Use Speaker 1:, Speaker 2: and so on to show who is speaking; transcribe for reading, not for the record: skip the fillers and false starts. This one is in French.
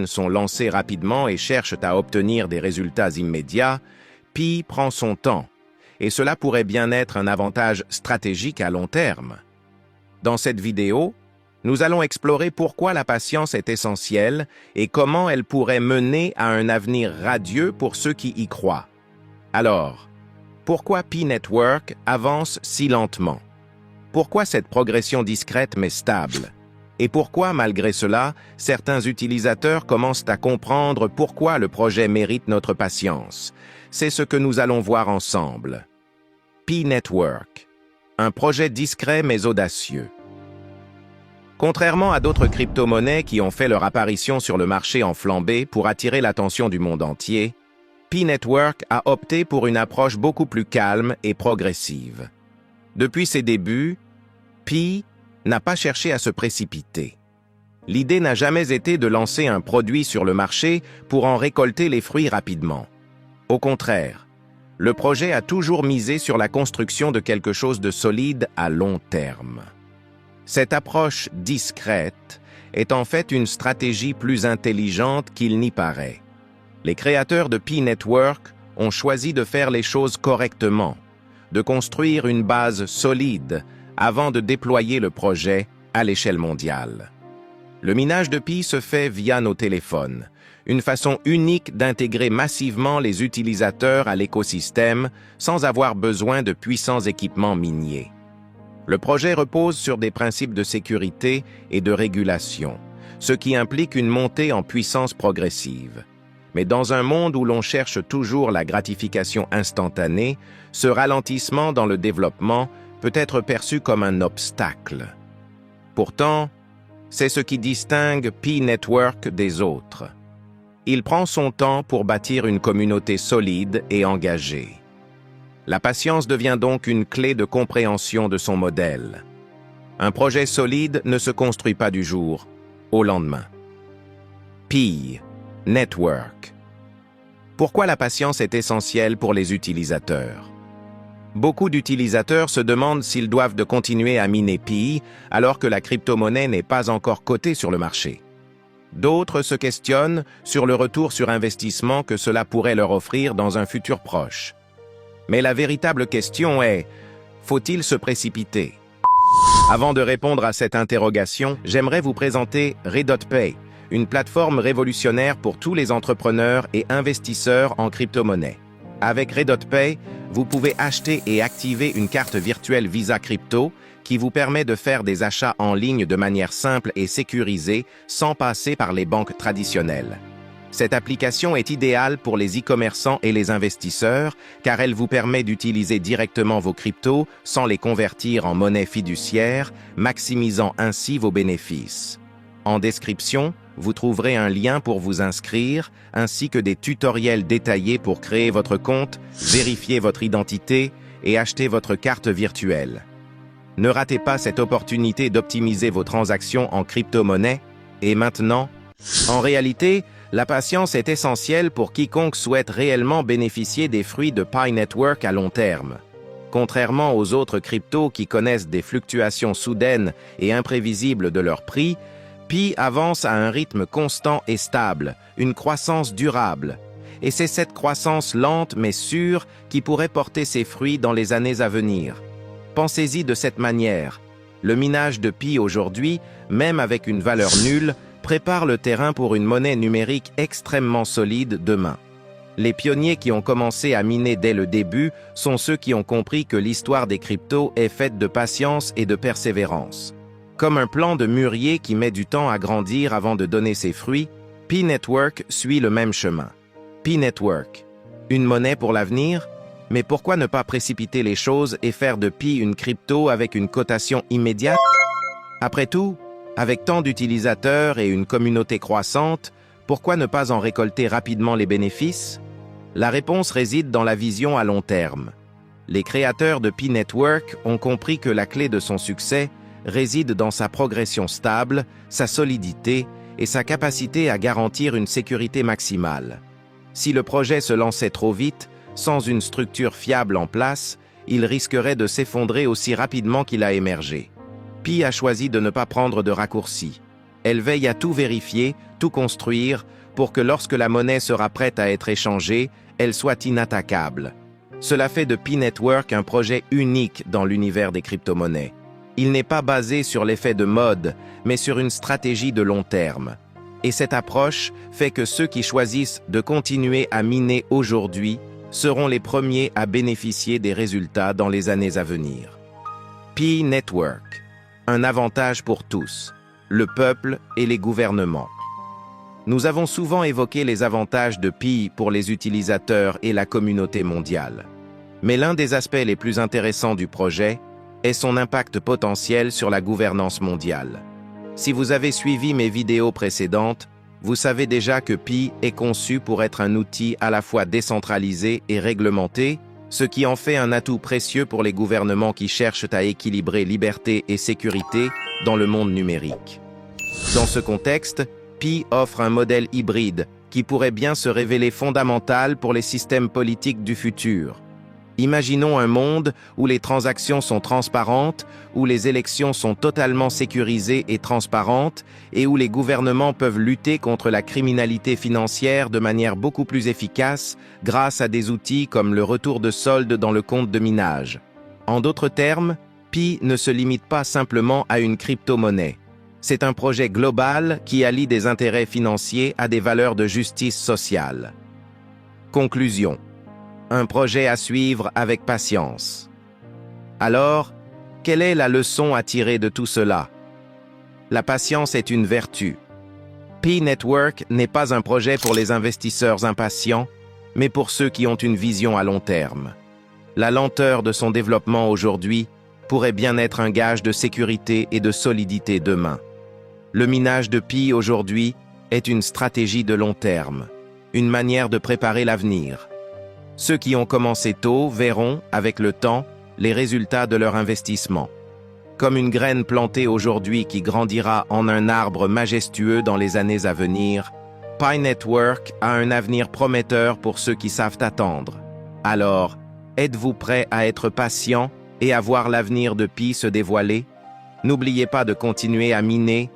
Speaker 1: sont lancés rapidement et cherchent à obtenir des résultats immédiats, Pi prend son temps, et cela pourrait bien être un avantage stratégique à long terme. Dans cette vidéo, nous allons explorer pourquoi la patience est essentielle et comment elle pourrait mener à un avenir radieux pour ceux qui y croient. Alors, pourquoi Pi Network avance si lentement? Pourquoi cette progression discrète mais stable? Et pourquoi, malgré cela, certains utilisateurs commencent à comprendre pourquoi le projet mérite notre patience? C'est ce que nous allons voir ensemble. Pi Network, un projet discret mais audacieux. Contrairement à d'autres crypto-monnaies qui ont fait leur apparition sur le marché en flambée pour attirer l'attention du monde entier, Pi Network a opté pour une approche beaucoup plus calme et progressive. Depuis ses débuts, Pi n'a pas cherché à se précipiter. L'idée n'a jamais été de lancer un produit sur le marché pour en récolter les fruits rapidement. Au contraire, le projet a toujours misé sur la construction de quelque chose de solide à long terme. Cette approche discrète est en fait une stratégie plus intelligente qu'il n'y paraît. Les créateurs de Pi Network ont choisi de faire les choses correctement, de construire une base solide avant de déployer le projet à l'échelle mondiale. Le minage de Pi se fait via nos téléphones, une façon unique d'intégrer massivement les utilisateurs à l'écosystème sans avoir besoin de puissants équipements miniers. Le projet repose sur des principes de sécurité et de régulation, ce qui implique une montée en puissance progressive. Mais dans un monde où l'on cherche toujours la gratification instantanée, ce ralentissement dans le développement peut être perçu comme un obstacle. Pourtant, c'est ce qui distingue Pi Network des autres. Il prend son temps pour bâtir une communauté solide et engagée. La patience devient donc une clé de compréhension de son modèle. Un projet solide ne se construit pas du jour au lendemain. Pi Network. Pourquoi la patience est essentielle pour les utilisateurs? Beaucoup d'utilisateurs se demandent s'ils doivent continuer à miner Pi alors que la crypto-monnaie n'est pas encore cotée sur le marché. D'autres se questionnent sur le retour sur investissement que cela pourrait leur offrir dans un futur proche. Mais la véritable question est, faut-il se précipiter? Avant de répondre à cette interrogation, j'aimerais vous présenter RedotPay, une plateforme révolutionnaire pour tous les entrepreneurs et investisseurs en crypto-monnaie. Avec RedotPay, vous pouvez acheter et activer une carte virtuelle Visa Crypto qui vous permet de faire des achats en ligne de manière simple et sécurisée sans passer par les banques traditionnelles. Cette application est idéale pour les e-commerçants et les investisseurs car elle vous permet d'utiliser directement vos cryptos sans les convertir en monnaie fiduciaire, maximisant ainsi vos bénéfices. En description, vous trouverez un lien pour vous inscrire, ainsi que des tutoriels détaillés pour créer votre compte, vérifier votre identité et acheter votre carte virtuelle. Ne ratez pas cette opportunité d'optimiser vos transactions en crypto-monnaie. Et maintenant, en réalité, la patience est essentielle pour quiconque souhaite réellement bénéficier des fruits de Pi Network à long terme. Contrairement aux autres cryptos qui connaissent des fluctuations soudaines et imprévisibles de leur prix, Pi avance à un rythme constant et stable, une croissance durable. Et c'est cette croissance lente mais sûre qui pourrait porter ses fruits dans les années à venir. Pensez-y de cette manière. Le minage de Pi aujourd'hui, même avec une valeur nulle, prépare le terrain pour une monnaie numérique extrêmement solide demain. Les pionniers qui ont commencé à miner dès le début sont ceux qui ont compris que l'histoire des cryptos est faite de patience et de persévérance. Comme un plant de mûrier qui met du temps à grandir avant de donner ses fruits, Pi Network suit le même chemin. Pi Network, une monnaie pour l'avenir? Mais pourquoi ne pas précipiter les choses et faire de Pi une crypto avec une cotation immédiate? Après tout, avec tant d'utilisateurs et une communauté croissante, pourquoi ne pas en récolter rapidement les bénéfices? La réponse réside dans la vision à long terme. Les créateurs de Pi Network ont compris que la clé de son succès réside dans sa progression stable, sa solidité et sa capacité à garantir une sécurité maximale. Si le projet se lançait trop vite, sans une structure fiable en place, il risquerait de s'effondrer aussi rapidement qu'il a émergé. Pi a choisi de ne pas prendre de raccourcis. Elle veille à tout vérifier, tout construire, pour que lorsque la monnaie sera prête à être échangée, elle soit inattaquable. Cela fait de Pi Network un projet unique dans l'univers des crypto-monnaies. Il n'est pas basé sur l'effet de mode, mais sur une stratégie de long terme. Et cette approche fait que ceux qui choisissent de continuer à miner aujourd'hui seront les premiers à bénéficier des résultats dans les années à venir. Pi Network, un avantage pour tous, le peuple et les gouvernements. Nous avons souvent évoqué les avantages de Pi pour les utilisateurs et la communauté mondiale. Mais l'un des aspects les plus intéressants du projet est son impact potentiel sur la gouvernance mondiale. Si vous avez suivi mes vidéos précédentes, vous savez déjà que Pi est conçu pour être un outil à la fois décentralisé et réglementé, ce qui en fait un atout précieux pour les gouvernements qui cherchent à équilibrer liberté et sécurité dans le monde numérique. Dans ce contexte, Pi offre un modèle hybride qui pourrait bien se révéler fondamental pour les systèmes politiques du futur. Imaginons un monde où les transactions sont transparentes, où les élections sont totalement sécurisées et transparentes, et où les gouvernements peuvent lutter contre la criminalité financière de manière beaucoup plus efficace grâce à des outils comme le retour de solde dans le compte de minage. En d'autres termes, Pi ne se limite pas simplement à une crypto-monnaie. C'est un projet global qui allie des intérêts financiers à des valeurs de justice sociale. Conclusion. Un projet à suivre avec patience. Alors, quelle est la leçon à tirer de tout cela? La patience est une vertu. Pi Network n'est pas un projet pour les investisseurs impatients, mais pour ceux qui ont une vision à long terme. La lenteur de son développement aujourd'hui pourrait bien être un gage de sécurité et de solidité demain. Le minage de Pi aujourd'hui est une stratégie de long terme, une manière de préparer l'avenir. Ceux qui ont commencé tôt verront, avec le temps, les résultats de leur investissement. Comme une graine plantée aujourd'hui qui grandira en un arbre majestueux dans les années à venir, Pi Network a un avenir prometteur pour ceux qui savent attendre. Alors, êtes-vous prêts à être patient et à voir l'avenir de Pi se dévoiler? N'oubliez pas de continuer à miner